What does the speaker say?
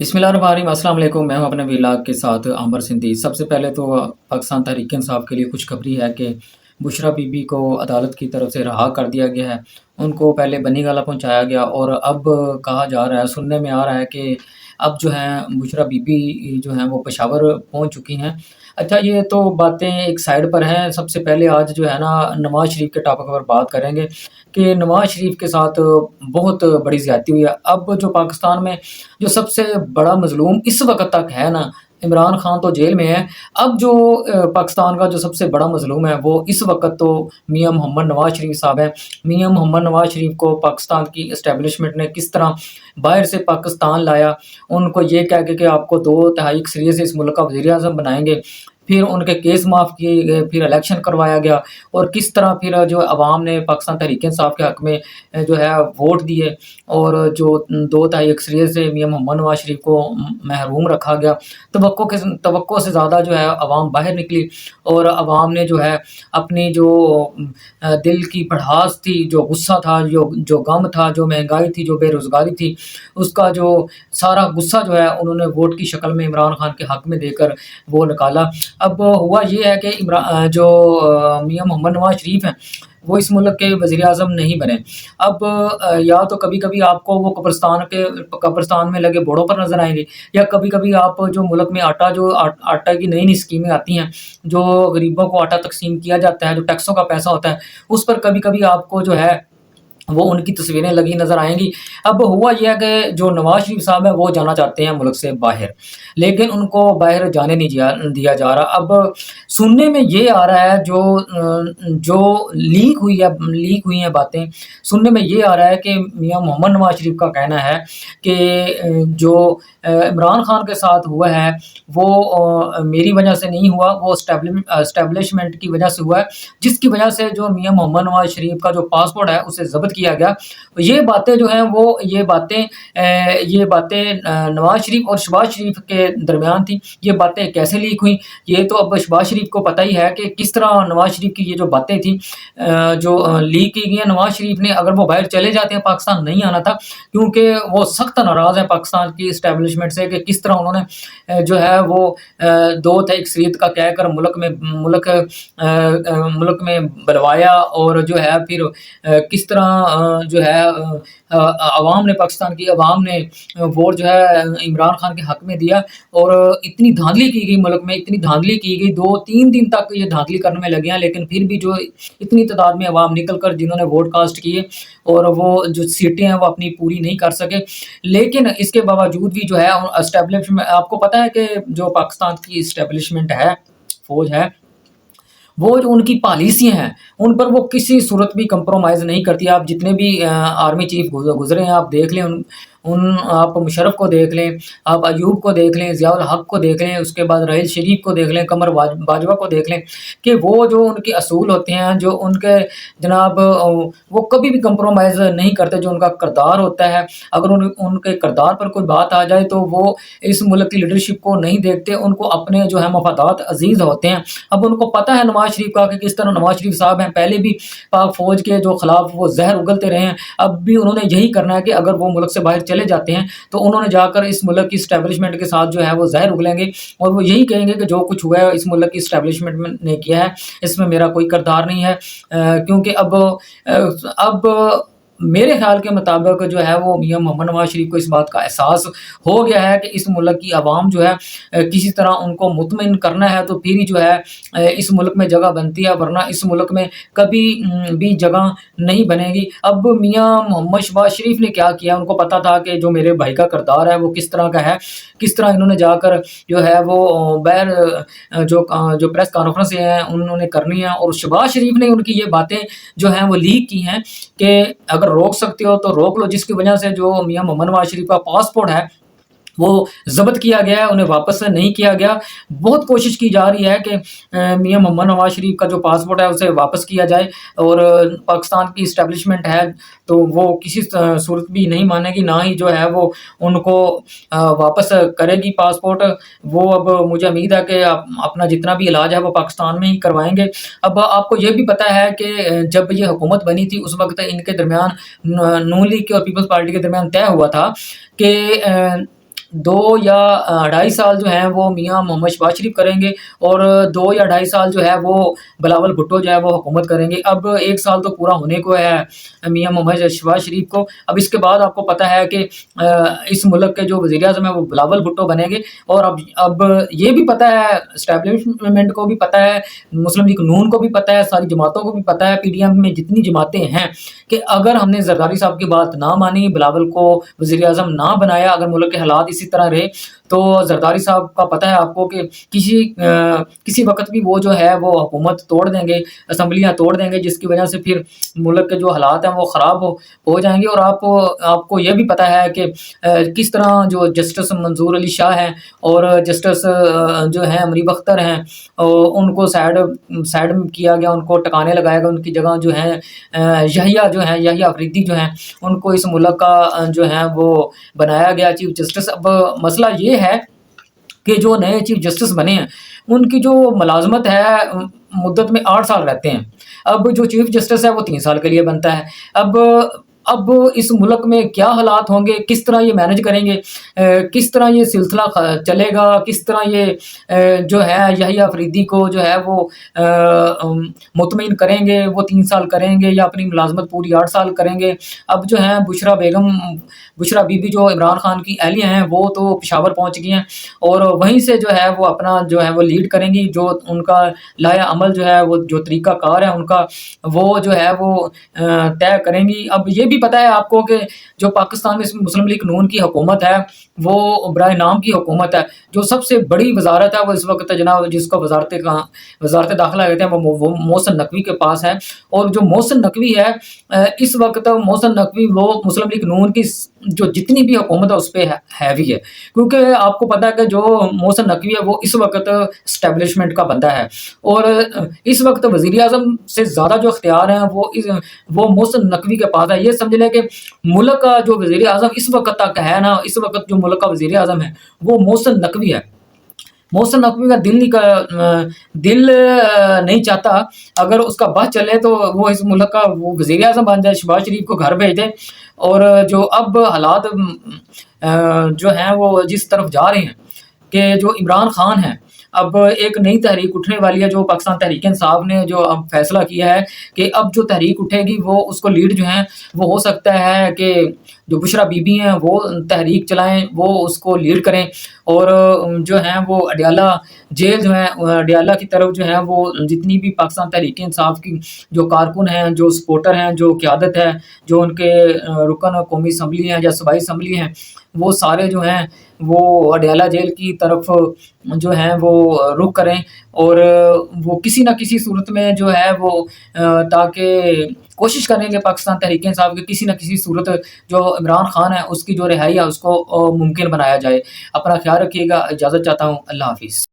بسم اللہ الرحمن الرحیم۔ السلام علیکم، میں ہوں اپنے ویلاگ کے ساتھ عامر سندھی۔ سب سے پہلے تو پاکستان تحریک انصاف کے لیے خوشخبری ہے کہ بشرا بی بی کو عدالت کی طرف سے رہا کر دیا گیا ہے۔ ان کو پہلے بنی گالہ پہنچایا گیا اور اب کہا جا رہا ہے، سننے میں آ رہا ہے کہ اب جو ہیں بشرا بی بی جو ہیں وہ پشاور پہنچ چکی ہیں۔ اچھا، یہ تو باتیں ایک سائڈ پر ہیں۔ سب سے پہلے آج جو ہے نا نواز شریف کے ٹاپک پر بات کریں گے کہ نواز شریف کے ساتھ بہت بڑی زیادتی ہوئی ہے۔ اب جو پاکستان میں جو سب سے بڑا مظلوم اس وقت تک ہے نا، عمران خان تو جیل میں ہے۔ اب جو پاکستان کا جو سب سے بڑا مظلوم ہے وہ اس وقت تو میاں محمد نواز شریف صاحب ہیں۔ میاں محمد نواز شریف کو پاکستان کی اسٹیبلشمنٹ نے کس طرح باہر سے پاکستان لایا، ان کو یہ کہہ کے کہ آپ کو 2/3 اکثریت سے اس ملک کا وزیر اعظم بنائیں گے، پھر ان کے کیس معاف کیے گئے، پھر الیکشن کروایا گیا، اور کس طرح پھر جو عوام نے پاکستان تحریک انصاف کے حق میں جو ہے ووٹ دیے، اور جو 2/3 اکثریت سے میاں محمد نواز شریف کو محروم رکھا گیا۔ توقع سے زیادہ جو ہے عوام باہر نکلی، اور عوام نے جو ہے اپنی جو دل کی بڑھاس تھی، جو غصہ تھا، جو غم تھا، جو مہنگائی تھی، جو بے روزگاری تھی، اس کا جو سارا غصہ جو ہے انہوں نے ووٹ کی شکل میں عمران خان کے حق میں دے کر وہ نکالا۔ اب ہوا یہ ہے کہ جو میاں محمد نواز شریف ہیں وہ اس ملک کے وزیر اعظم نہیں بنے۔ اب یا تو کبھی کبھی آپ کو وہ قبرستان میں لگے بوڑوں پر نظر آئیں گے، یا کبھی کبھی آپ جو ملک میں آٹا کی نئی اسکیمیں آتی ہیں، جو غریبوں کو آٹا تقسیم کیا جاتا ہے، جو ٹیکسوں کا پیسہ ہوتا ہے، اس پر کبھی کبھی آپ کو جو ہے وہ ان کی تصویریں لگی نظر آئیں گی۔ اب ہوا یہ ہے کہ جو نواز شریف صاحب ہیں وہ جانا چاہتے ہیں ملک سے باہر، لیکن ان کو باہر جانے نہیں دیا جا رہا۔ اب سننے میں یہ آ رہا ہے، جو لیک ہوئی ہیں باتیں، سننے میں یہ آ رہا ہے کہ میاں محمد نواز شریف کا کہنا ہے کہ جو عمران خان کے ساتھ ہوا ہے وہ میری وجہ سے نہیں ہوا، وہ اسٹیبلشمنٹ کی وجہ سے ہوا ہے، جس کی وجہ سے جو میاں محمد نواز شریف کا جو پاسپورٹ ہے اسے ضبط کیا گیا۔ یہ باتیں جو ہیں وہ یہ باتیں نواز شریف اور شہباز شریف کے درمیان تھی۔ یہ باتیں کیسے لیک ہوئیں، یہ تو اب شہباز شریف کو پتہ ہی ہے کہ کس طرح نواز شریف کی یہ جو باتیں تھیں جو لیک کی گئی ہیں۔ نواز شریف نے اگر وہ باہر چلے جاتے ہیں، پاکستان نہیں آنا تھا، کیونکہ وہ سخت ناراض ہیں پاکستان کی اسٹیبلشمنٹ سے کہ کس طرح انہوں نے جو ہے وہ 2/3 اکثریت کا کہہ کر ملک میں بلوایا، اور جو ہے پھر کس طرح جو ہے عوام نے، پاکستان کی عوام نے ووٹ جو ہے عمران خان کے حق میں دیا، اور اتنی دھاندلی کی گئی ملک میں، اتنی دھاندلی کی گئی، 2-3 دن تک یہ دھاندلی کرنے میں لگے ہیں، لیکن پھر بھی جو اتنی تعداد میں عوام نکل کر جنہوں نے ووٹ کاسٹ کیے، اور وہ جو سیٹیں ہیں وہ اپنی پوری نہیں کر سکے۔ لیکن اس کے باوجود بھی جو ہے اسٹیبلشمنٹ، آپ کو پتہ ہے کہ جو پاکستان کی اسٹیبلشمنٹ ہے، فوج ہے، وہ جو ان کی پالیسیاں ہیں ان پر وہ کسی صورت بھی کمپرومائز نہیں کرتی۔ آپ جتنے بھی آرمی چیف گزرے ہیں آپ دیکھ لیں، آپ مشرف کو دیکھ لیں، آپ ایوب کو دیکھ لیں، ضیاء الحق کو دیکھ لیں، اس کے بعد راحیل شریف کو دیکھ لیں، قمر باجوہ کو دیکھ لیں، کہ وہ جو ان کے اصول ہوتے ہیں، جو ان کے جناب وہ کبھی بھی کمپرومائز نہیں کرتے۔ جو ان کا کردار ہوتا ہے، اگر ان کے کردار پر کوئی بات آ جائے تو وہ اس ملک کی لیڈرشپ کو نہیں دیکھتے، ان کو اپنے جو ہے مفادات عزیز ہوتے ہیں۔ اب ان کو پتہ ہے نواز شریف کا کہ کس طرح نواز شریف صاحب ہیں پہلے بھی پاک فوج کے جو خلاف وہ زہر اگلتے رہے ہیں، اب بھی انہوں نے یہی کرنا ہے کہ اگر وہ ملک سے باہر چلے جاتے ہیں تو انہوں نے جا کر اس ملک کی اسٹیبلشمنٹ کے ساتھ جو ہے وہ زہر اگلیں گے، اور وہ یہی کہیں گے کہ جو کچھ ہوا ہے اس ملک کی اسٹیبلشمنٹ نے کیا ہے، اس میں میرا کوئی کردار نہیں ہے۔ کیونکہ اب میرے خیال کے مطابق جو ہے وہ میاں محمد نواز شریف کو اس بات کا احساس ہو گیا ہے کہ اس ملک کی عوام جو ہے کسی طرح ان کو مطمئن کرنا ہے تو پھر ہی جو ہے اس ملک میں جگہ بنتی ہے، ورنہ اس ملک میں کبھی بھی جگہ نہیں بنے گی۔ اب میاں محمد شہباز شریف نے کیا کیا، ان کو پتا تھا کہ جو میرے بھائی کا کردار ہے وہ کس طرح کا ہے، کس طرح انہوں نے جا کر جو ہے وہ باہر جو پریس کانفرنس ہیں انہوں نے کرنی ہے، اور شہباز شریف نے ان کی یہ باتیں جو ہیں وہ لیک کی ہیں کہ اگر روک سکتے ہو تو روک لو، جس کی وجہ سے جو میاں محمد نواز شریف کا پاسپورٹ ہے وہ ضبط کیا گیا ہے، انہیں واپس نہیں کیا گیا۔ بہت کوشش کی جا رہی ہے کہ میاں محمد نواز شریف کا جو پاسپورٹ ہے اسے واپس کیا جائے، اور پاکستان کی اسٹیبلشمنٹ ہے تو وہ کسی صورت بھی نہیں مانے گی، نہ ہی جو ہے وہ ان کو واپس کرے گی پاسپورٹ۔ وہ اب مجھے امید ہے کہ اپنا جتنا بھی علاج ہے وہ پاکستان میں ہی کروائیں گے۔ اب آپ کو یہ بھی پتہ ہے کہ جب یہ حکومت بنی تھی اس وقت ان کے درمیان نون لیگ اور پیپلز پارٹی کے درمیان طے ہوا تھا کہ 2 یا 2.5 سال جو ہیں وہ میاں محمد شہباز شریف کریں گے، اور 2 یا 2.5 سال جو ہے وہ بلاول بھٹو جو ہے وہ حکومت کریں گے۔ اب 1 سال تو پورا ہونے کو ہے میاں محمد شہباز شریف کو۔ اب اس کے بعد آپ کو پتہ ہے کہ اس ملک کے جو وزیر اعظم ہیں وہ بلاول بھٹو بنیں گے، اور اب یہ بھی پتہ ہے، اسٹیبلشمنٹ کو بھی پتہ ہے، مسلم لیگ نون کو بھی پتہ ہے، ساری جماعتوں کو بھی پتہ ہے، پی ڈی ایم میں جتنی جماعتیں ہیں، کہ اگر ہم نے زرداری صاحب کی بات نہ مانی، بلاول کو وزیر اعظم نہ بنایا، اگر ملک کے حالات اسی طرح رہے، تو زرداری صاحب کا پتہ ہے آپ کو کہ کسی وقت بھی وہ جو ہے وہ حکومت توڑ دیں گے، اسمبلیاں توڑ دیں گے، جس کی وجہ سے پھر ملک کے جو حالات ہیں وہ خراب ہو جائیں گے۔ اور آپ کو یہ بھی پتہ ہے کہ کس طرح جو جسٹس منظور علی شاہ ہیں اور جسٹس جو ہیں امریب اختر ہیں، ان کو سائڈ میں کیا گیا، ان کو ٹکانے لگایا گیا، ان کی جگہ جو ہیں یحییٰ آفریدی جو ہیں، ان کو اس ملک کا جو ہے وہ بنایا گیا چیف جسٹس۔ اب مسئلہ یہ ہے کہ جو نئے چیف جسٹس بنے ہیں ان کی جو ملازمت ہے مدت میں 8 سال رہتے ہیں۔ اب جو چیف جسٹس ہے وہ 3 سال کے لیے بنتا ہے۔ اب اس ملک میں کیا حالات ہوں گے، کس طرح یہ مینج کریں گے، کس طرح یہ سلسلہ چلے گا، کس طرح یہ جو ہے یحییٰ آفریدی کو جو ہے وہ مطمئن کریں گے، وہ 3 سال کریں گے یا اپنی ملازمت پوری 8 سال کریں گے۔ اب جو ہیں بشرا بی بی جو عمران خان کی اہلیہ ہیں، وہ تو پشاور پہنچ گئی ہیں، اور وہیں سے جو ہے وہ اپنا جو ہے وہ لیڈ کریں گی، جو ان کا لایا عمل جو ہے وہ جو طریقہ کار ہے ان کا، وہ جو ہے وہ طے کریں گی۔ اب یہ بھی پتہ ہے آپ کو کہ جو پاکستان میں مسلم لیگ نون کی حکومت ہے وہ برائے نام کی حکومت ہے۔ جو سب سے بڑی وزارت ہے وہ اس وقت جناب جس کو وزارت داخلہ کہتے ہیں وہ محسن نقوی کے پاس ہے، اور جو محسن نقوی ہے اس وقت محسن نقوی وہ مسلم لیگ نون کی جو جتنی بھی حکومت ہے اس پہ ہیوی ہے، کیونکہ آپ کو پتہ ہے کہ جو محسن نقوی ہے وہ اس وقت اسٹیبلشمنٹ کا بندہ ہے، اور اس وقت وزیر اعظم سے زیادہ جو اختیار ہیں وہ محسن نقوی کے پاس ہے۔ یہ سمجھ لیں کہ ملک کا جو وزیر اعظم اس وقت تک ہے نا، اس وقت جو ملک کا وزیر اعظم ہے وہ محسن نقوی ہے۔ محسن نقوی کا دل نہیں چاہتا اگر اس کا بس چلے تو وہ اس ملک کا وہ وزیر اعظم بن جائے، شہباز شریف کو گھر بھیج دے۔ اور جو اب حالات جو ہیں وہ جس طرف جا رہے ہیں کہ جو عمران خان ہیں، اب ایک نئی تحریک اٹھنے والی ہے، جو پاکستان تحریک انصاف نے جو اب فیصلہ کیا ہے کہ اب جو تحریک اٹھے گی وہ اس کو لیڈ جو ہیں وہ ہو سکتا ہے کہ جو بشرا بی بی ہیں وہ تحریک چلائیں، وہ اس کو لیڈ کریں، اور جو ہیں وہ اڈیالہ جیل جو ہیں اڈیالہ کی طرف جو ہے وہ جتنی بھی پاکستان تحریک انصاف کی جو کارکن ہیں، جو سپورٹر ہیں، جو قیادت ہے، جو ان کے رکن قومی اسمبلی ہیں یا صوبائی اسمبلی ہیں، وہ سارے جو ہیں وہ اڈیالہ جیل کی طرف جو ہیں وہ رخ کریں، اور وہ کسی نہ کسی صورت میں جو ہے وہ تاکہ کوشش کریں گے پاکستان تحریک انصاف کی کسی نہ کسی صورت جو عمران خان ہے اس کی جو رہائی ہے اس کو ممکن بنایا جائے۔ اپنا خیال رکھیے گا، اجازت چاہتا ہوں، اللہ حافظ۔